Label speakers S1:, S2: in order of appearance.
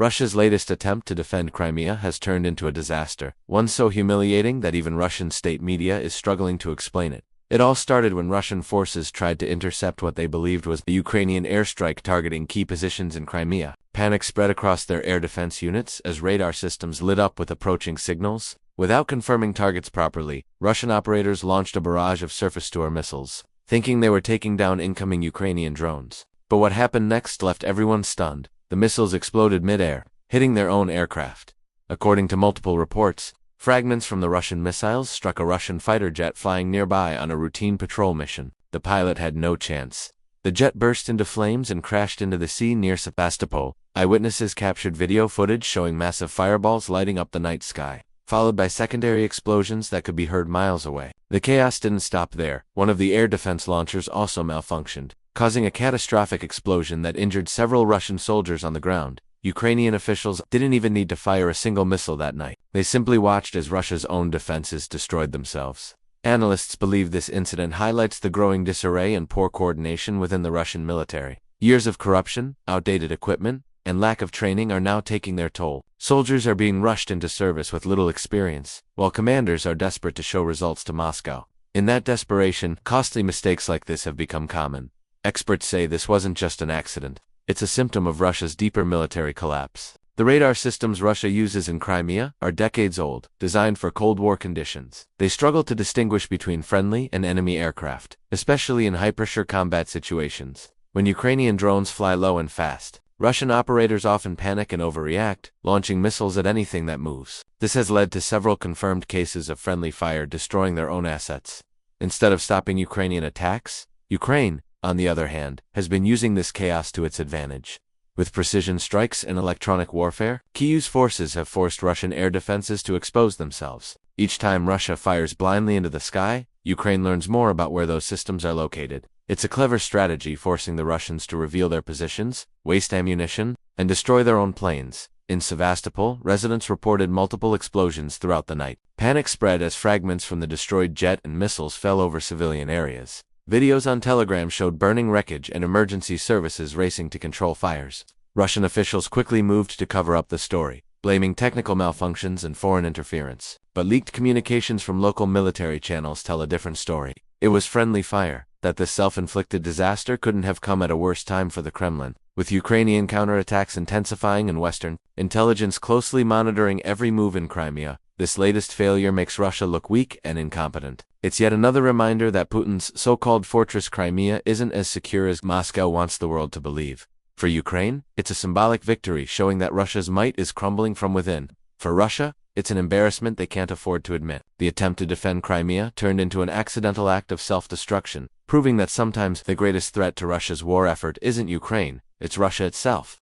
S1: Russia's latest attempt to defend Crimea has turned into a disaster, one so humiliating that even Russian state media is struggling to explain it. It all started when Russian forces tried to intercept what they believed was a Ukrainian airstrike targeting key positions in Crimea. Panic spread across their air defense units as radar systems lit up with approaching signals. Without confirming targets properly, Russian operators launched a barrage of surface-to-air missiles, thinking they were taking down incoming Ukrainian drones. But what happened next left everyone stunned. The missiles exploded mid-air, hitting their own aircraft. According to multiple reports, fragments from the Russian missiles struck a Russian fighter jet flying nearby on a routine patrol mission. The pilot had no chance. The jet burst into flames and crashed into the sea near Sevastopol. Eyewitnesses captured video footage showing massive fireballs lighting up the night sky, followed by secondary explosions that could be heard miles away. The chaos didn't stop there. One of the air defense launchers also malfunctioned, causing a catastrophic explosion that injured several Russian soldiers on the ground. Ukrainian officials didn't even need to fire a single missile that night. They simply watched as Russia's own defenses destroyed themselves. Analysts believe this incident highlights the growing disarray and poor coordination within the Russian military. Years of corruption, outdated equipment, and lack of training are now taking their toll. Soldiers are being rushed into service with little experience, while commanders are desperate to show results to Moscow. In that desperation, costly mistakes like this have become common. Experts say this wasn't just an accident. It's a symptom of Russia's deeper military collapse. The radar systems Russia uses in Crimea are decades old, designed for Cold War conditions. They struggle to distinguish between friendly and enemy aircraft, especially in high-pressure combat situations. When Ukrainian drones fly low and fast, Russian operators often panic and overreact, launching missiles at anything that moves. This has led to several confirmed cases of friendly fire destroying their own assets. Instead of stopping Ukrainian attacks, Ukraine, on the other hand, has been using this chaos to its advantage. With precision strikes and electronic warfare, Kyiv's forces have forced Russian air defenses to expose themselves. Each time Russia fires blindly into the sky, Ukraine learns more about where those systems are located. It's a clever strategy, forcing the Russians to reveal their positions, waste ammunition, and destroy their own planes. In Sevastopol, residents reported multiple explosions throughout the night. Panic spread as fragments from the destroyed jet and missiles fell over civilian areas. Videos on Telegram showed burning wreckage and emergency services racing to control fires. Russian officials quickly moved to cover up the story, blaming technical malfunctions and foreign interference. But leaked communications from local military channels tell a different story. It was friendly fire. That this self-inflicted disaster couldn't have come at a worse time for the Kremlin. With Ukrainian counterattacks intensifying and Western intelligence closely monitoring every move in Crimea, this latest failure makes Russia look weak and incompetent. It's yet another reminder that Putin's so-called fortress Crimea isn't as secure as Moscow wants the world to believe. For Ukraine, it's a symbolic victory showing that Russia's might is crumbling from within. For Russia, it's an embarrassment they can't afford to admit. The attempt to defend Crimea turned into an accidental act of self-destruction, proving that sometimes the greatest threat to Russia's war effort isn't Ukraine, it's Russia itself.